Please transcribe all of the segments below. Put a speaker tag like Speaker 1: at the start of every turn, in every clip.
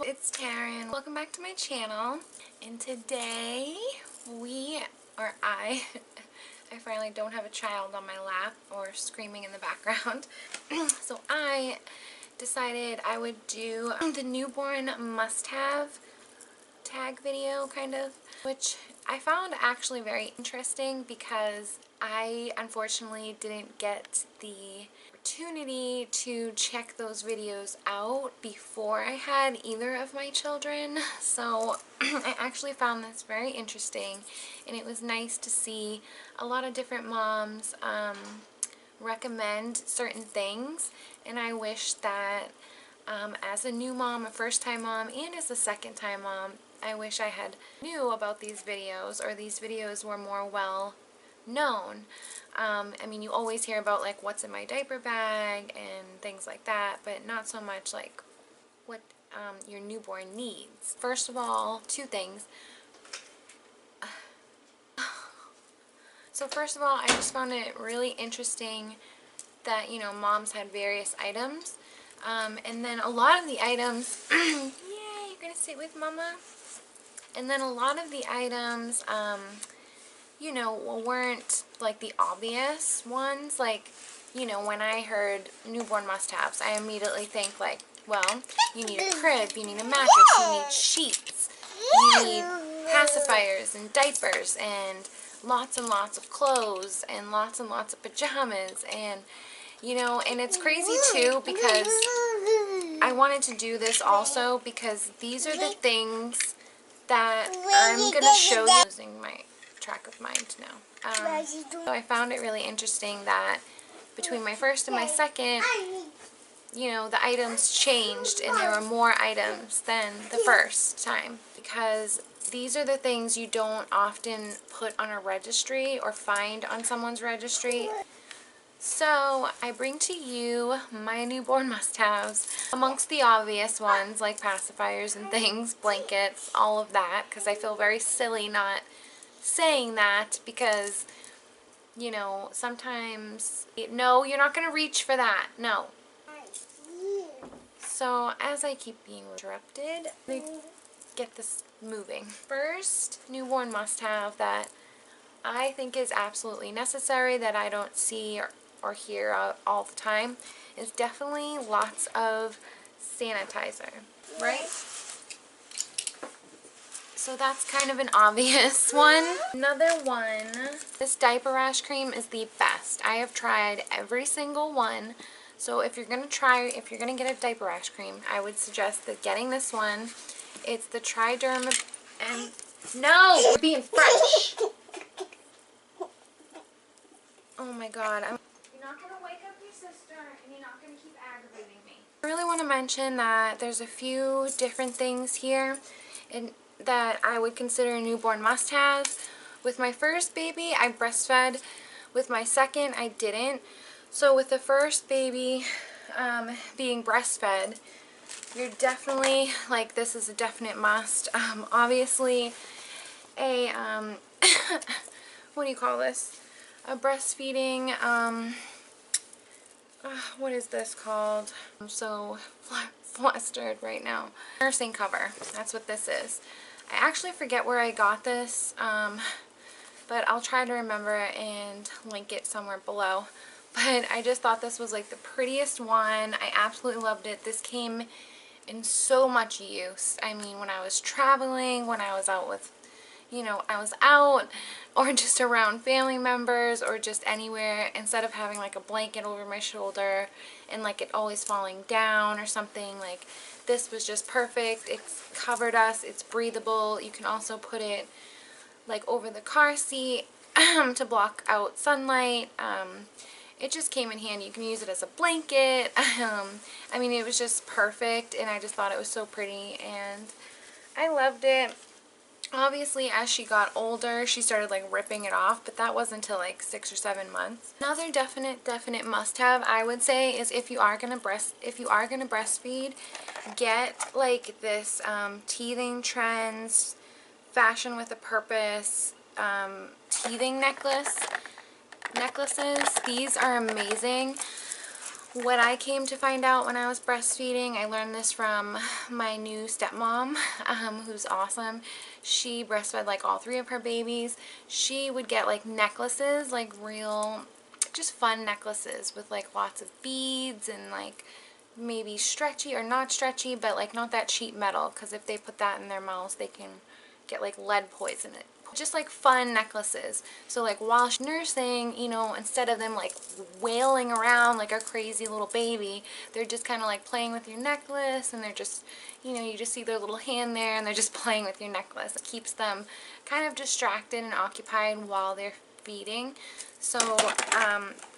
Speaker 1: it's Taryn. Welcome back to my channel. And today I finally don't have a child on my lap or screaming in the background. So I decided I would do the newborn must-have tag video, kind of, which I found actually very interesting because I unfortunately didn't get the opportunity to check those videos out before I had either of my children. So I actually found this very interesting, and it was nice to see a lot of different moms recommend certain things. And I wish that as a new mom, a first-time mom, and as a second-time mom, I wish I had knew about these videos, or these videos were more well known. I mean, you always hear about like what's in my diaper bag and things like that, but not so much like what your newborn needs. First of all, two things. So first of all, I just found it really interesting that, you know, moms had various items. And then a lot of the items, yay, you're gonna sit with mama? And then a lot of the items, you know, weren't like the obvious ones. Like, you know, when I heard newborn must-haves, I immediately think like, well, you need a crib, you need a mattress, you need sheets, you need pacifiers and diapers and lots of clothes and lots of pajamas. And you know, and it's crazy too because I wanted to do this also because these are the things that I'm going to show you. Losing my track of mind now. So I found it really interesting that between my first and my second, you know, the items changed and there were more items than the first time, because these are the things you don't often put on a registry or find on someone's registry. So I bring to you my newborn must-haves, amongst the obvious ones like pacifiers and things, blankets, all of that, because I feel very silly not saying that because, you know, sometimes, no, you're not going to reach for that, no. So as I keep being interrupted, let me get this moving. First newborn must-have that I think is absolutely necessary, that I don't see or hear all the time, is definitely lots of sanitizer, right? So that's kind of an obvious one. Another one, this diaper rash cream is the best. I have tried every single one. So if you're gonna get a diaper rash cream, I would suggest that getting this one. It's the Triderm, and no, we're being fresh. Oh my god, you're not going to wake up your sister, and you're not going to keep aggravating me. I really want to mention that there's a few different things here that I would consider a newborn must-have. With my first baby, I breastfed. With my second, I didn't. So with the first baby being breastfed, you're definitely, like, this is a definite must. Obviously, a, what do you call this? A breastfeeding, what is this called? I'm so flustered right now. Nursing cover, that's what this is. I actually forget where I got this, but I'll try to remember and link it somewhere below. But I just thought this was like the prettiest one. I absolutely loved it. This came in so much use. I mean, when I was traveling, when I was out with, you know, I was out or just around family members or just anywhere, instead of having like a blanket over my shoulder and like it always falling down or something, like this was just perfect. It's covered us, it's breathable. You can also put it like over the car seat to block out sunlight. It just came in handy. You can use it as a blanket. I mean, it was just perfect, and I just thought it was so pretty and I loved it. Obviously, as she got older, she started like ripping it off, but that wasn't until like 6 or 7 months. Another definite must-have, I would say, is if you are gonna breastfeed, get like this Teething Trends Fashion with a Purpose teething necklaces. These are amazing. What I came to find out when I was breastfeeding, I learned this from my new stepmom, who's awesome. She breastfed like all 3 of her babies. She would get like necklaces, like real, just fun necklaces with like lots of beads and like maybe stretchy or not stretchy, but like not that cheap metal, because if they put that in their mouths, they can get like lead poison. Just like fun necklaces. So like while she's nursing, you know, instead of them like wailing around like a crazy little baby, they're just kind of like playing with your necklace, and they're just, you know, you just see their little hand there and they're just playing with your necklace. It keeps them kind of distracted and occupied while they're feeding. So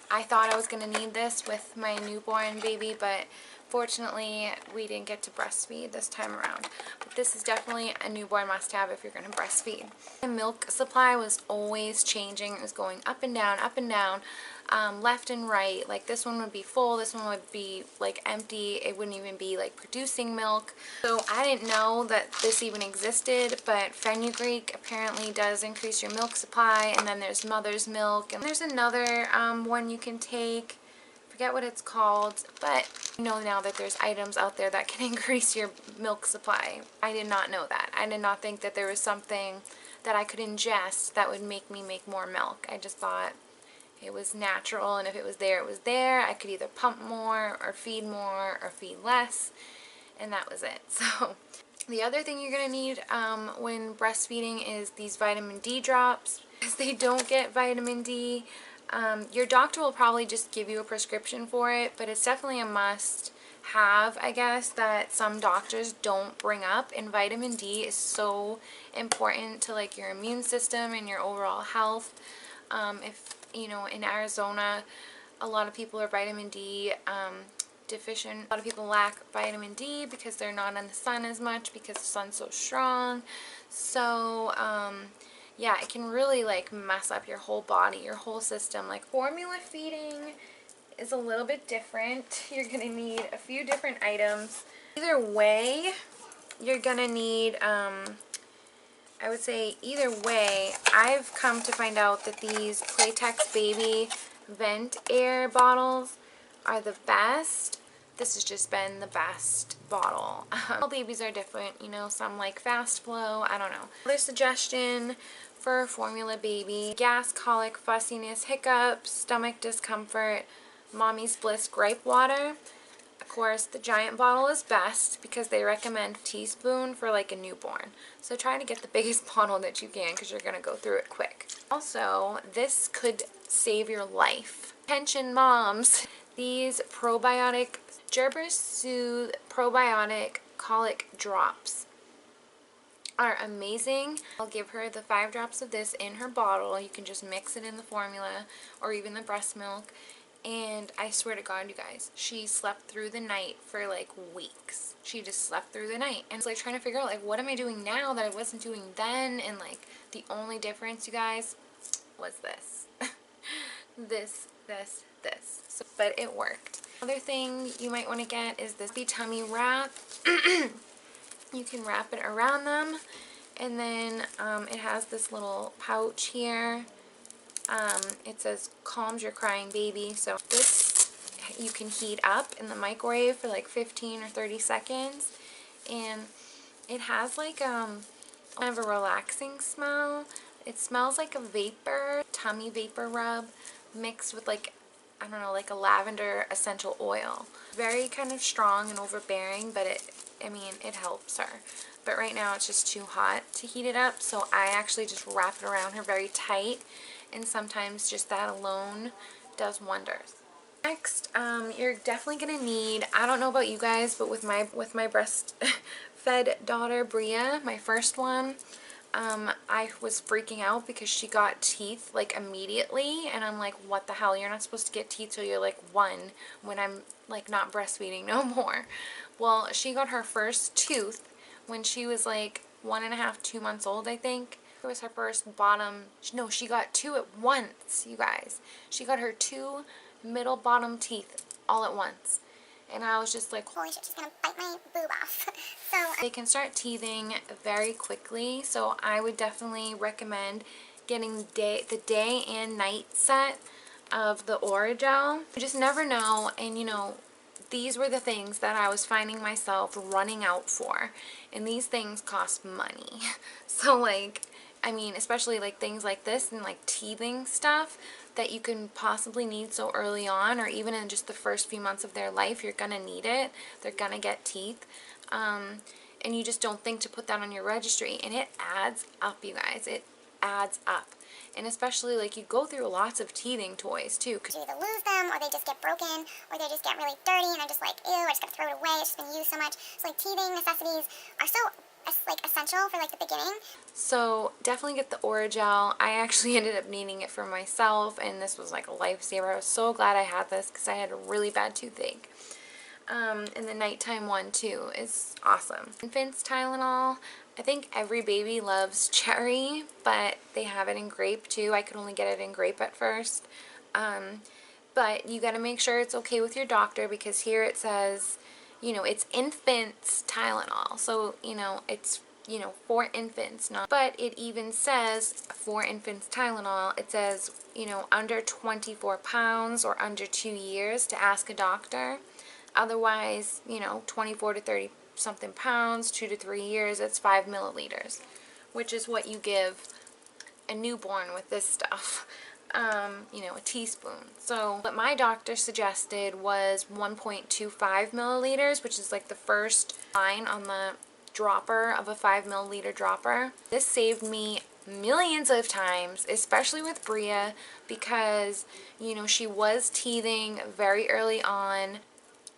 Speaker 1: I thought I was going to need this with my newborn baby, but fortunately, we didn't get to breastfeed this time around. But this is definitely a newborn must-have if you're going to breastfeed. The milk supply was always changing. It was going up and down, left and right. Like this one would be full, this one would be like empty. It wouldn't even be like producing milk. So I didn't know that this even existed, but fenugreek apparently does increase your milk supply. And then there's mother's milk, and there's another one you can take. Forget what it's called, but you know now that there's items out there that can increase your milk supply. I did not know that. I did not think that there was something that I could ingest that would make me make more milk. I just thought it was natural, and if it was there, it was there. I could either pump more or feed less, and that was it. So the other thing you're going to need when breastfeeding is these vitamin D drops, because they don't get vitamin D. Your doctor will probably just give you a prescription for it, but it's definitely a must have, I guess, that some doctors don't bring up. And vitamin D is so important to like your immune system and your overall health. If you know, in Arizona, a lot of people are vitamin D deficient. A lot of people lack vitamin D because they're not in the sun as much because the sun's so strong. So yeah, it can really like mess up your whole body, your whole system. Like formula feeding is a little bit different. You're gonna need a few different items. Either way, you're gonna need, I would say either way, I've come to find out that these Playtex Baby Vent Air bottles are the best. This has just been the best bottle. All babies are different, you know, some like fast flow, I don't know. Another suggestion for formula baby: gas, colic, fussiness, hiccups, stomach discomfort, mommy's bliss gripe water. Of course, the giant bottle is best because they recommend teaspoon for like a newborn. So try to get the biggest bottle that you can because you're going to go through it quick. Also, this could save your life. Attention moms, these probiotic Gerber Soothe probiotic colic drops are amazing. I'll give her the 5 drops of this in her bottle. You can just mix it in the formula or even the breast milk. And I swear to God, you guys, she slept through the night for like weeks. She just slept through the night. And it's like trying to figure out like, what am I doing now that I wasn't doing then? And like the only difference, you guys, was this. this. So, but it worked. Other thing you might want to get is this tummy wrap. You can wrap it around them, and then it has this little pouch here. It says calms your crying baby. So this you can heat up in the microwave for like 15 or 30 seconds, and it has like kind of a relaxing smell. It smells like a vapor, tummy vapor rub mixed with like, I don't know, like a lavender essential oil. Very kind of strong and overbearing, but I mean, it helps her. But right now it's just too hot to heat it up, so I actually just wrap it around her very tight, and sometimes just that alone does wonders. Next, you're definitely gonna need, I don't know about you guys, but with my breastfed daughter Bria, my first one, I was freaking out because she got teeth like immediately, and I'm like, what the hell, you're not supposed to get teeth till you're like 1 when I'm like not breastfeeding no more. Well, she got her first tooth when she was like 1.5, 2 months old, I think. It was her first bottom, no, she got 2 at once, you guys. She got her 2 middle bottom teeth all at once. And I was just like, holy shit, she's gonna bite my boob off. So they can start teething very quickly, so I would definitely recommend getting the day and night set. of the Orajel. You just never know, and you know, these were the things that I was finding myself running out for, and these things cost money. So like, I mean, especially like things like this and like teething stuff that you can possibly need so early on, or even in just the first few months of their life, you're gonna need it. They're gonna get teeth. And you just don't think to put that on your registry, and it adds up, you guys. It adds up. And especially like you go through lots of teething toys too.
Speaker 2: You either lose them, or they just get broken, or they just get really dirty, and I'm just like, ew, I just gotta throw it away. It's just been used so much. So like teething necessities are so like essential for like the beginning.
Speaker 1: So definitely get the Orajel. I actually ended up needing it for myself, and this was like a lifesaver. I was so glad I had this because I had a really bad toothache. And the nighttime one too is awesome. Infants Tylenol. I think every baby loves cherry, but they have it in grape too. I could only get it in grape at first. But you got to make sure it's okay with your doctor, because here it says, you know, it's infants Tylenol. So, you know, it's, you know, for infants, not, but it even says for infants Tylenol, it says, you know, under 24 pounds or under 2 years to ask a doctor. Otherwise, you know, 24 to 30 something pounds, 2 to 3 years, it's 5 milliliters, which is what you give a newborn with this stuff. You know, a teaspoon. So what my doctor suggested was 1.25 milliliters, which is like the first line on the dropper of a 5 milliliter dropper. This saved me millions of times, especially with Bria, because, you know, she was teething very early on.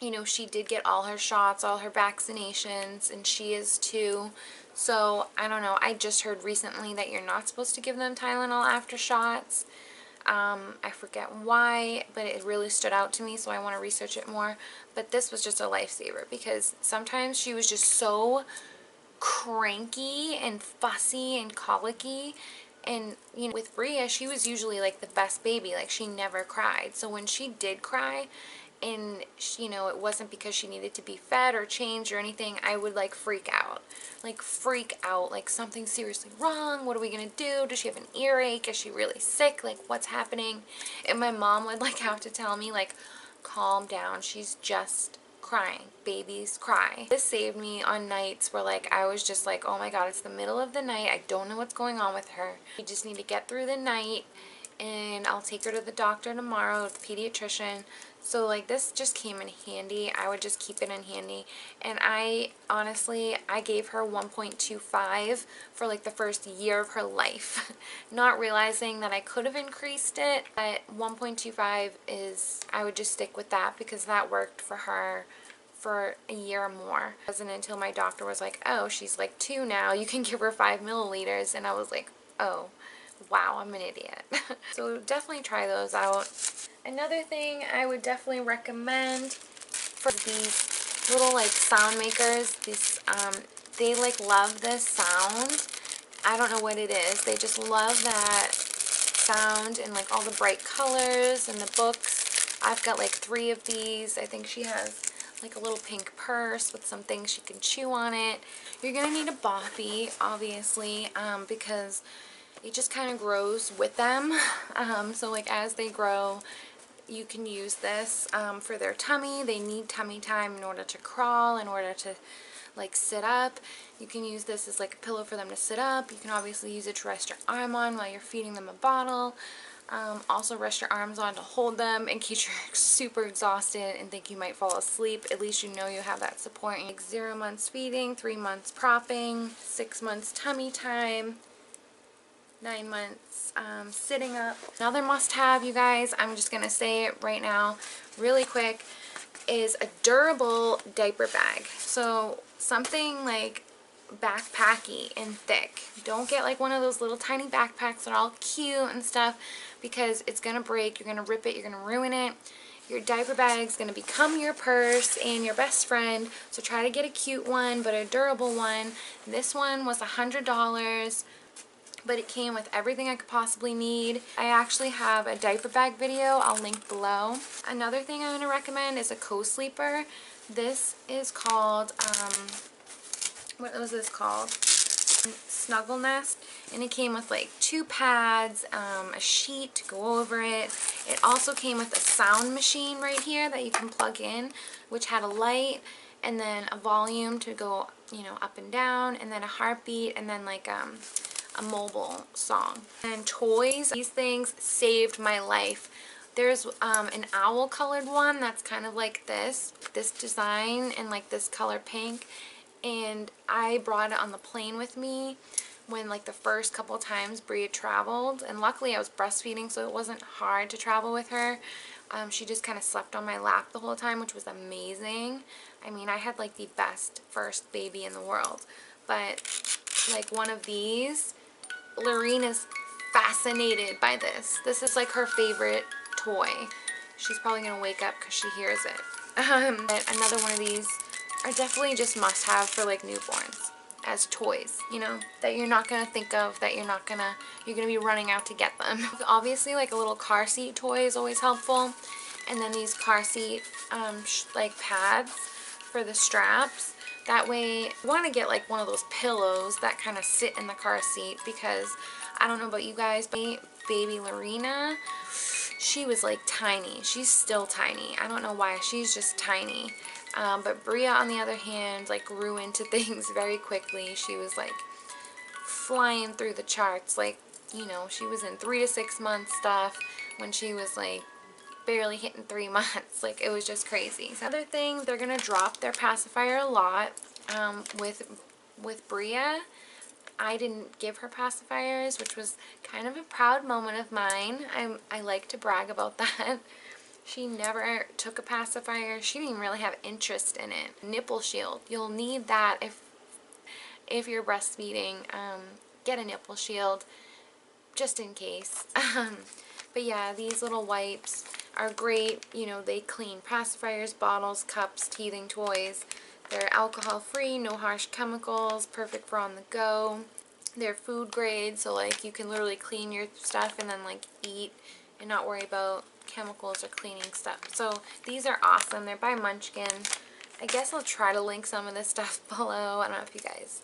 Speaker 1: You know, she did get all her shots, all her vaccinations, and she is too. So, I don't know, I just heard recently that you're not supposed to give them Tylenol after shots. I forget why, but it really stood out to me, so I want to research it more. But this was just a lifesaver, because sometimes she was just so cranky and fussy and colicky. And, you know, with Bria, she was usually like the best baby. Like, she never cried. So when she did cry, and she, you know, it wasn't because she needed to be fed or changed or anything, I would like freak out. Like something's seriously wrong. What are we gonna do? Does she have an earache? Is she really sick? Like, what's happening? And my mom would like have to tell me, like, calm down, she's just crying. Babies cry. This saved me on nights where like I was just like, oh my god, it's the middle of the night, I don't know what's going on with her. We just need to get through the night, and I'll take her to the doctor tomorrow, the pediatrician. So like this just came in handy. I would just keep it in handy. And I honestly, I gave her 1.25 for like the first year of her life. Not realizing that I could have increased it, but 1.25 is, I would just stick with that because that worked for her for a year or more. It wasn't until my doctor was like, oh, she's like 2 now, you can give her 5 milliliters. And I was like, oh, wow, I'm an idiot. So definitely try those out. Another thing I would definitely recommend for these little like sound makers, these they like love this sound. I don't know what it is. They just love that sound and like all the bright colors and the books. I've got like 3 of these. I think she has like a little pink purse with some things she can chew on it. You're gonna need a boppy, obviously, because it just kind of grows with them. So like as they grow, you can use this for their tummy. They need tummy time in order to crawl, in order to like sit up. You can use this as like a pillow for them to sit up. You can obviously use it to rest your arm on while you're feeding them a bottle. Also rest your arms on to hold them in case you're super exhausted and think you might fall asleep. At least you know you have that support. Like 0 months feeding, 3 months propping, 6 months tummy time, 9 months sitting up. Another must-have, you guys, I'm just gonna say it right now really quick, is a durable diaper bag. So something like backpacky and thick. Don't get like one of those little tiny backpacks that are all cute and stuff, because it's gonna break, you're gonna rip it, you're gonna ruin it. Your diaper bag is going to become your purse and your best friend, so try to get a cute one, but a durable one. This one was $100, but it came with everything I could possibly need. I actually have a diaper bag video I'll link below. Another thing I'm going to recommend is a co-sleeper. This is called, what was this called? snuggle nest, and it came with like 2 pads, a sheet to go over it. It also came with a sound machine right here that you can plug in, which had a light and then a volume to go, you know, up and down, and then a heartbeat, and then like a mobile song. And toys, these things saved my life. There's an owl colored one that's kind of like this design and like this color pink, and I brought it on the plane with me when like the first couple times Bria traveled, and luckily I was breastfeeding so it wasn't hard to travel with her. She just kind of slept on my lap the whole time, which was amazing. I mean, I had like the best first baby in the world. But like one of these, Lorena's fascinated by this. This is like her favorite toy. She's probably gonna wake up because she hears it. Another one of these are definitely just must-have for like newborns as toys, you know, that you're not gonna think of, that you're gonna be running out to get them. Obviously, like a little car seat toy is always helpful, and then these car seat like pads for the straps. That way, you want to get like one of those pillows that kind of sit in the car seat, because I don't know about you guys, but baby Lorena, she was like tiny. She's still tiny. I don't know why. She's just tiny. But Bria, on the other hand, like grew into things very quickly. She was like flying through the charts. Like, you know, she was in 3 to 6 month stuff when she was like barely hitting 3 months. Like, it was just crazy. So, another thing, they're gonna drop their pacifier a lot. With Bria, I didn't give her pacifiers, which was kind of a proud moment of mine. I like to brag about that. She never took a pacifier. She didn't even really have interest in it. Nipple shield. You'll need that if you're breastfeeding. Get a nipple shield just in case. But yeah, these little wipes are great. You know, they clean pacifiers, bottles, cups, teething toys. They're alcohol free, no harsh chemicals, perfect for on the go. They're food grade, so like you can literally clean your stuff and then like eat and not worry about chemicals or cleaning stuff. So these are awesome. They're by Munchkin. I guess I'll try to link some of this stuff below. I don't know if you guys,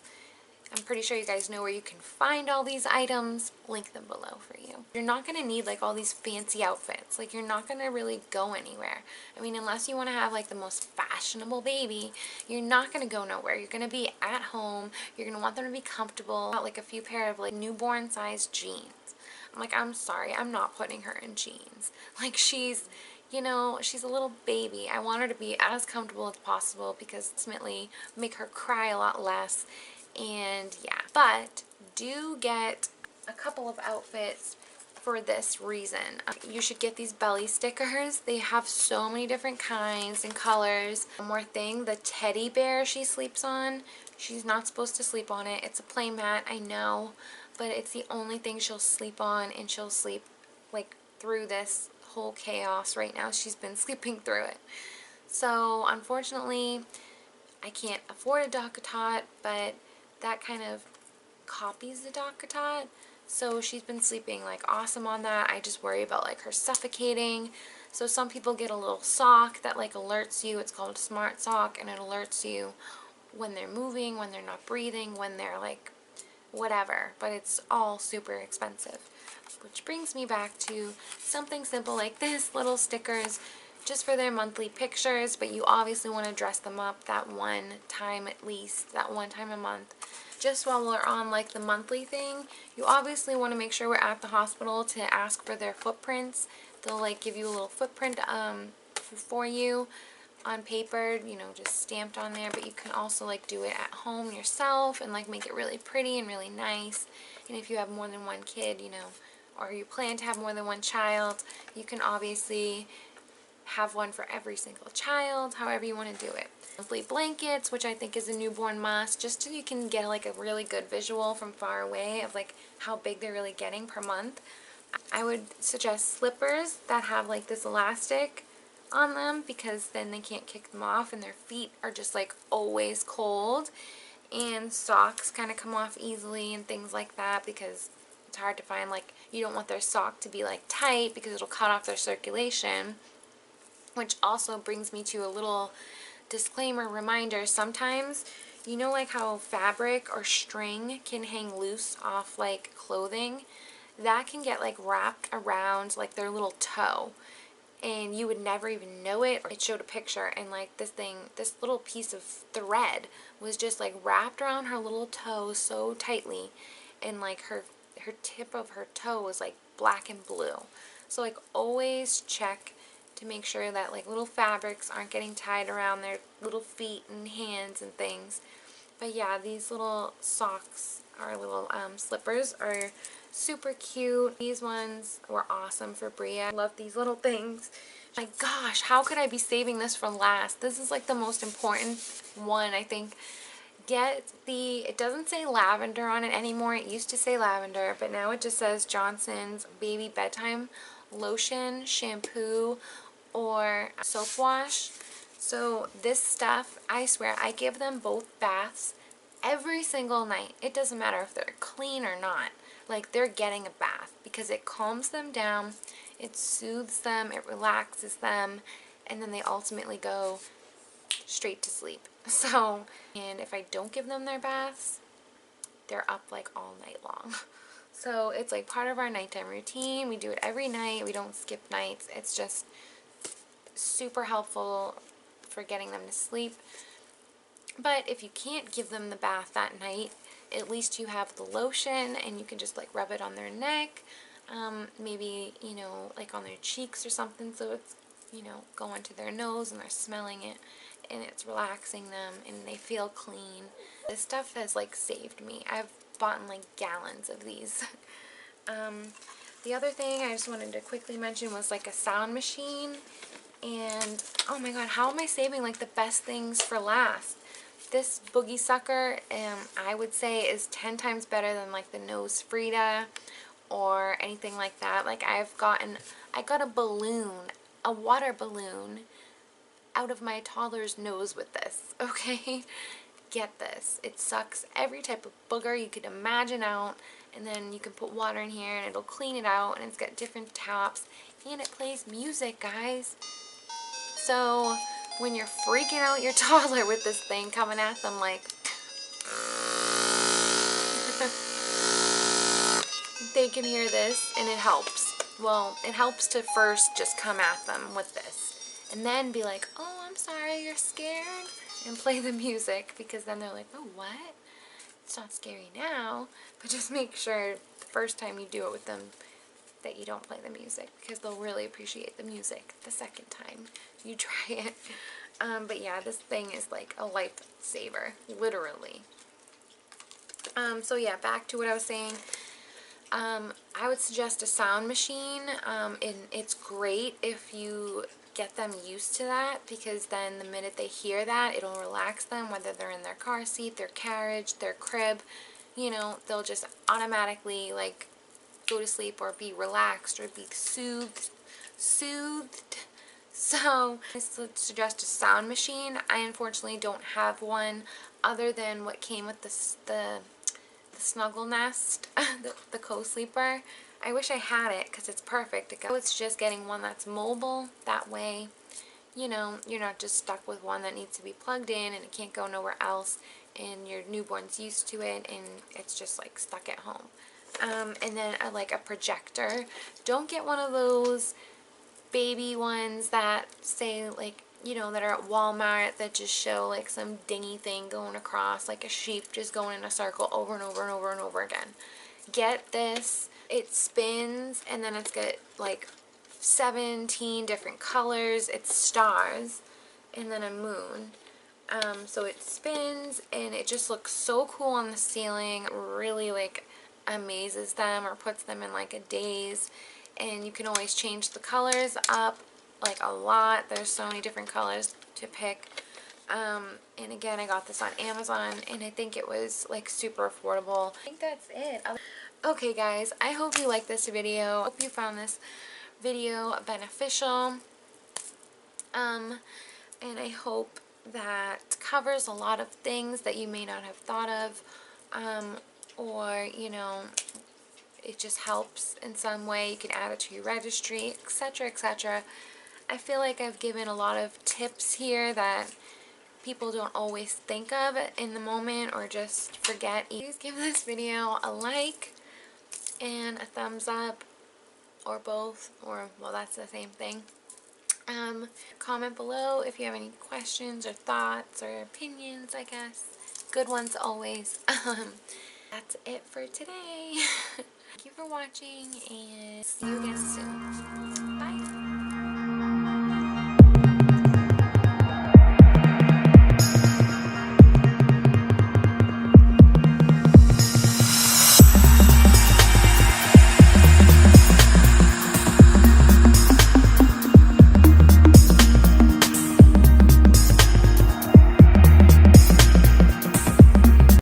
Speaker 1: I'm pretty sure you guys know where you can find all these items. Link them below for you. You're not going to need like all these fancy outfits. Like, you're not going to really go anywhere. I mean, unless you want to have like the most fashionable baby, you're not going to go nowhere. You're going to be at home. You're going to want them to be comfortable. Like a few pair of like newborn size jeans. I'm like, I'm sorry, I'm not putting her in jeans. Like, she's, you know, she's a little baby. I want her to be as comfortable as possible, because ultimately make her cry a lot less. And yeah, but do get a couple of outfits for this reason. You should get these belly stickers. They have so many different kinds and colors. One more thing, the teddy bear she sleeps on, she's not supposed to sleep on it. It's a play mat, I know, but it's the only thing she'll sleep on, and she'll sleep like through this whole chaos right now. She's been sleeping through it. So unfortunately, I can't afford a DockATot, but that kind of copies the DockATot. So she's been sleeping like awesome on that. I just worry about like her suffocating. So some people get a little sock that like alerts you. It's called a smart sock, and it alerts you when they're moving, when they're not breathing, when they're like whatever. But it's all super expensive. Which brings me back to something simple like this, little stickers just for their monthly pictures, but you obviously want to dress them up that one time at least, that one time a month. Just while we're on like the monthly thing, you obviously want to make sure we're at the hospital to ask for their footprints. They'll like give you a little footprint for you on paper, you know, just stamped on there, but you can also like do it at home yourself and like make it really pretty and really nice. And if you have more than one kid, you know, or you plan to have more than one child, you can obviously have one for every single child, however you want to do it. Monthly blankets, which I think is a newborn must, just so you can get like a really good visual from far away of like how big they're really getting per month. I would suggest slippers that have like this elastic on them, because then they can't kick them off and their feet are just like always cold. And socks kind of come off easily and things like that, because it's hard to find, like, you don't want their sock to be like tight because it'll cut off their circulation. Which also brings me to a little disclaimer reminder. Sometimes You know, like how fabric or string can hang loose off like clothing? That can get like wrapped around like their little toe, and you would never even know it. It showed a picture, and like this little piece of thread was just like wrapped around her little toe so tightly, and like her tip of her toe was like black and blue. So like always check to make sure that like little fabrics aren't getting tied around their little feet and hands and things. But yeah, these little socks, or little slippers, are super cute. These ones were awesome for Bria. I love these little things. My gosh, how could I be saving this for last? This is like the most important one, I think. Get the, it doesn't say lavender on it anymore. It used to say lavender, but now it just says Johnson's Baby Bedtime Lotion, Shampoo, or Soap Wash. So this stuff, I swear, I give them both baths every single night. It doesn't matter if they're clean or not. Like, they're getting a bath because it calms them down, it soothes them, it relaxes them, and then they ultimately go straight to sleep. So, and if I don't give them their baths, they're up like all night long. So it's like part of our nighttime routine. We do it every night. We don't skip nights. It's just super helpful for getting them to sleep. But if you can't give them the bath that night, at least you have the lotion, and you can just like rub it on their neck, maybe, you know, like on their cheeks or something, so it's, you know, going to their nose and they're smelling it, and it's relaxing them and they feel clean. This stuff has like saved me. I've bought like gallons of these. The other thing I just wanted to quickly mention was like a sound machine. And oh my god, how am I saving like the best things for last? This Boogie Sucker, I would say, is 10 times better than like the Nose Frida or anything like that. Like I got a balloon, a water balloon, out of my toddler's nose with this, okay? Get this. It sucks every type of booger you could imagine out, and then you can put water in here and it'll clean it out, and it's got different taps, and it plays music, guys. So when you're freaking out your toddler with this thing coming at them like they can hear this, and it helps. Well, it helps to first just come at them with this and then be like, oh, I'm sorry, you're scared, and play the music, because then they're like, oh, what? It's not scary now. But just make sure the first time you do it with them that you don't play the music, because they'll really appreciate the music the second time you try it. But yeah, this thing is like a lifesaver, literally. So yeah, back to what I was saying. I would suggest a sound machine, and it's great if you get them used to that, because then the minute they hear that, it'll relax them, whether they're in their car seat, their carriage, their crib, you know, they'll just automatically like go to sleep or be relaxed or be soothed. So I suggest a sound machine. I unfortunately don't have one other than what came with the Snuggle Nest, the co-sleeper. I wish I had it because it's perfect. It's just getting one that's mobile. That way, you know, you're not just stuck with one that needs to be plugged in and it can't go nowhere else, and your newborn's used to it and it's just like stuck at home. And then like a projector. Don't get one of those baby ones that say like, you know, that are at Walmart that just show like some dingy thing going across, like a sheep just going in a circle over and over and over and over again. Get this. It spins, and then it's got like 17 different colors. It's stars and then a moon. So it spins and it just looks so cool on the ceiling. It really like amazes them or puts them in like a daze. And you can always change the colors up like a lot. There's so many different colors to pick. And again, I got this on Amazon, and I think it was like super affordable. I think that's it. Okay guys, I hope you liked this video. I hope you found this video beneficial. And I hope that covers a lot of things that you may not have thought of, or, you know, it just helps in some way. You can add it to your registry, etc., etc. I feel like I've given a lot of tips here that people don't always think of in the moment or just forget. Please give this video a like and a thumbs up, or both, or well, that's the same thing. Comment below if you have any questions or thoughts or opinions, I guess. Good ones always. That's it for today. Thank you for watching, and see you again soon. Bye.